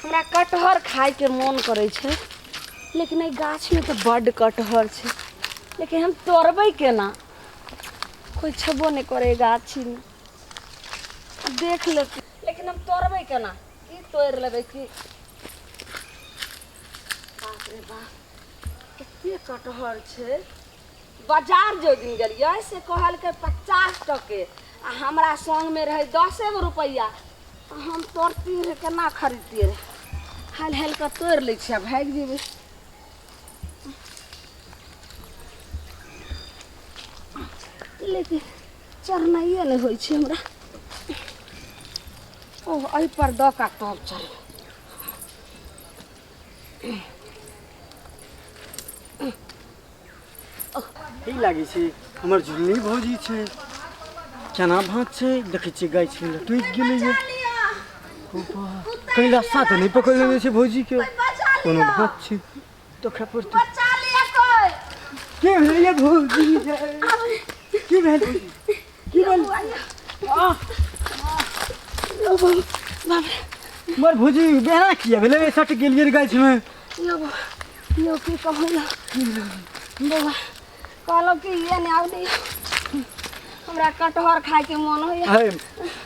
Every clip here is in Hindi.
हमरा कटहर खाए के मन करे छे, लेकिन ए गाछ में तो बड़ कटहर छे, लेकिन हम तोड़बै केना? कोई छबो नहीं करे गाछी में। देख लेते, लेकिन हम तोड़बै केना? की तोड़ लेबै की? बाप रे बाप, कितने कटहर छे। बाजार जो दिन गेलिए से कहल के 50 टके, आ हमरा संग में रहे 10 रुपया। हम तोड़ती रहे, केना खरीदती रहे? हाल हाल का तोड़ लै छियै, भाग जेबै। लेकिन चढ़नाइए नहीं होइ छै हमरा। ओह, एहि पर दऽ कऽ तब चढ़। ई लागी छै हमर झुन्नी भौजी छै, केना भात छै देखै छियै गाछ में टूटि गेलै। कहीं रास्ता तो नहीं पकड़ लेने से भौजी के कोनो भात छै तो खा पड़ते। के भेल ये भौजी? के भेल भौजी? के भेल? मर भौजी बेना किया भेले सट गेलिए गाछ में। यो की कहला बौआ, कहलो कि ये ने आउदी हमरा कटहर खाए के मन होय है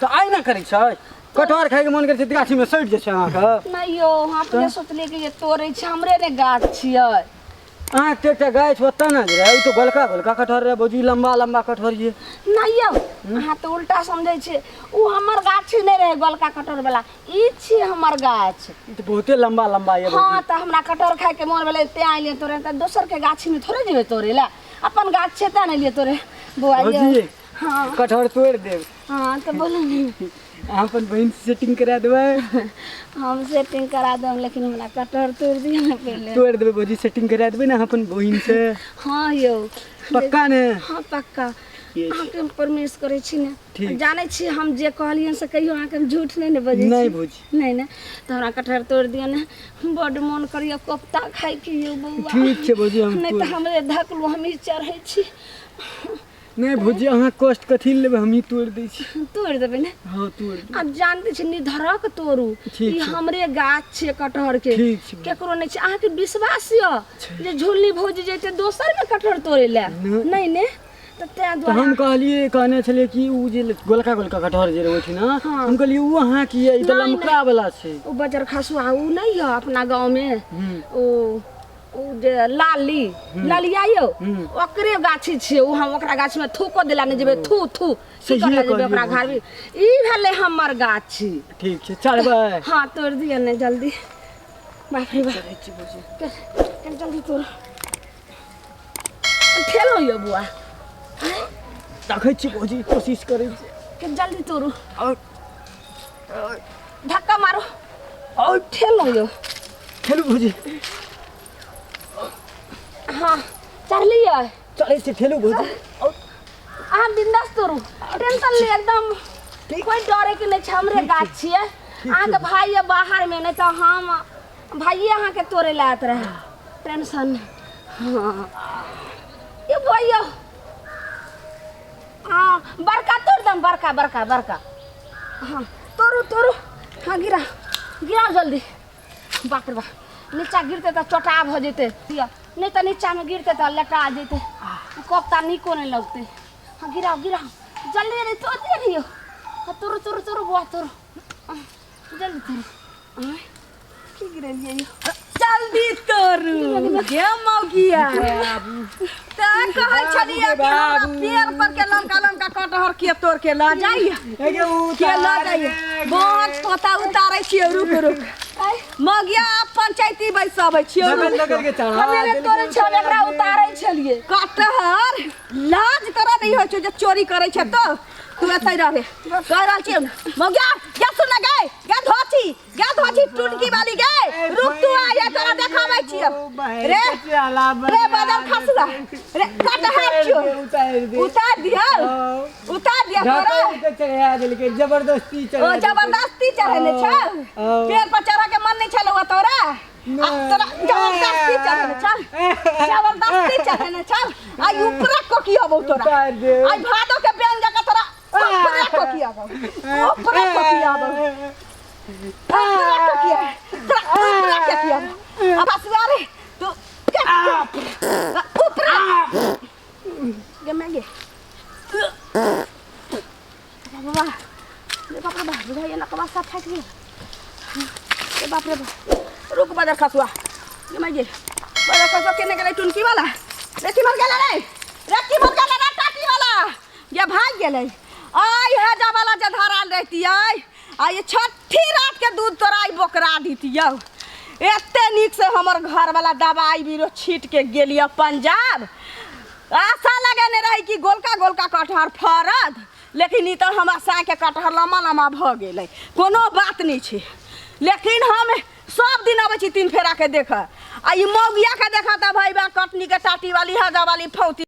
तो आइ ना करै छै। कटहर खाए के मन करे छै गाछ में सट जे छै अहाँ के। नहीं यो, हम अपने सोचलिए कि ये तोड़े छै, हमरे ने गाछ छियै। अहाँ के एकटा गाछ ओतऽ ना जे रहे, ओ तो गोलका गोलका कटहर रहे भौजी, लंबा लंबा कटहर ये। नहीं यो, अहाँ तो उल्टा समझै छै। उ हमर गाछ नहीं रहे गोलका कटहर वाला, ई छी हमर गाछ। तो बहुते लंबा लंबा ये भौजी। हाँ, तो हमरा कटहर खाए के मन भेले ते आइले तोरे, त दोसर के गाछी में थोड़े जेबे तोरे ला। अपन गाछ छै त नहीं लिए तोरे बुआ ये। हाँ कटहर तोड़ देब। हाँ, तो बोलो नहीं। अपन बहन से सेटिंग करा देबै। हम सेटिंग करा दम, लेकिन हमरा कटहर तोड़ दिया ना पहले। तोड़ देबै भौजी, सेटिंग करा देबै ना अपन बहन से। हाँ यो, पक्का ने? हाँ पक्का। अहाँके हम प्रमेश करै छी ने, ठीक। जानै छी हम जे कहलियन से कहियो अहाँके हम झूठ नहीं ने बजै छी। नहीं भौजी। नहीं ना, तो हमरा कटहर तोड़ दिया ने, बड़ मन करियो कोफ्ता खाए के यो बउआ। ठीक छै भौजी, हम नहीं तो हमरे धकलू हम ही चढ़ै छी। नहीं भौजी अहाँ कष्ट कथी लेबै, हम ही तोड़ दै छी। तोड़ देबै ने? हाँ तोड़ दे। अब जानते छी निधरक तोड़ू, ठीक ई छै। हमरे गाछ छै कटहर के। ठीक छै। केकरो नहीं छै। अहाँके विश्वास य जे झुल्ली भौजी जेते दोसर में कटहर तोड़े ला? नहीं ने, तो ते तो द्वारा हम कहलिए कहने छलिए कि उ जे गोलका गोलका कटहर जे रहै छै ना, हाँ। हम कहलिए उ अहाँ की है, ई तो नहीं, लमका वाला छै। ओ बजर खसुआ उ नहीं है अपना गांव में। ओ जे लाली ललिया यो, ओकरे गाछी छै। उ हम ओकरा गाछ में थूको देला नहीं जेबे, थू थू सही करला जेबे कहलिए ओकरा घर में। ई भेले हमर गाछी। ठीक छै चढ़बै। हाँ तोड़ दिया ने जल्दी। बाप रे बाप, चढ़ै छी भौजी। कर जल्दी तोड़। ठेलो यो बुआ, देखै छी भौजी, कोशिश करै छी। के जल्दी तोड़ू, और धक्का मारो और ठेलो यो। चलू भौजी। हाँ चढ़ लिया। चढ़ै छी ठेलू भौजी। अहाँ बिंदास तोड़ू, टेंशन ले एकदम, कोई डरे के नहीं छै। हमरे गाछ छिए। अहाँ के भाई है बाहर में, नहीं तो हम भाइये अहाँ के तोड़े ला आत रहे। टेंशन। हाँ ये भैया, हाँ बड़का तोड़ दम, बड़का बड़का बड़का। हाँ तोड़ू तोड़ू। हाँ गिरा गिरा जल्दी। बाप रे बाप, नीचा गिरते तो चोटा हो जेते, नहीं तो नीचा में गिरते तो लटा जेते, कोफ्ता निको नहीं लगते। हाँ गिराओ गिराओ जल्दी जल्दी तोड़ दे रही हो। हाँ तोड़ो तोड़ो तोड़ो बुआ तोड़ो, जल्दी तोड़ो। की गिरलिए यो? जल्दी तोड़ू गे मौगिया। ता कहै छलिए कि हमरा पेड़ पर के लमका लमका कटहर के तोड़ के ला जाइए, के ला जाइए। बहुत पोता उतारै छियै, रुक रुक मौगिया पंचायती बैसबै छियै। लगल के चढ़ा हमें तोड़े छल, एकरा उतारै छलिए। कटहर लाज तोरा नहीं होइ छै जे चोरी करै छै। तो तू एतै रहबे कह रहल छी मौगिया। गे सुन गे धोची टुनकी वाली गे, रुक तू आ, ये तोरा देखाबै छियै रे रे बदल खसुआ रे कटहर छियो। उतार दिया तोरा चढ़ा देलकै, जबरदस्ती ओ चढ़ा। जबरदस्ती चढ़ेने छ। पेड़ पर चढ़ा के मन नहीं छलो तोरा? तोरा जबरदस्ती चढ़ेने छ, जबरदस्ती चढ़ेने छ। आई ऊपर को की हबो तोरा? आई भादो के बेन जका तोरा ऊपर को की हबो, ऊपर को की हबो, ऊपर को की के पिया अब हसुआ रे तू ऊपर गे मैं गे बाबा ये बाप रे बाप बुझाइए ना कबा साथ फाट गया ये बाप रे बाप रुक बदर खसुआ ये मैं गे बदर खसुआ केने गेलै टुनकी वाला रेती मर गेलै रे रेती मर गेलै रे टाटी वाला ये भाग गेलै आई है जा वाला जे धराल रहती आई आ ये छठी रात के दूध तोरा आई बोकरा दीतियौ एते नीक से हमर घर वाला दवाई बीरो छीट के गेलियो पंजाब आशा लगेने रही कि गोलका गोलका कटहर फरद लेकिन ई तो हमरा सा के कटहर लम्बा लम्बा भ गेलै कोनो बात नहीं छै लेकिन हम सब दिन आबै छी 3 फेरा के देख आ ई मौगिया के देखा त भाई बा कटनी के टाटी वाली हजा वाली फौती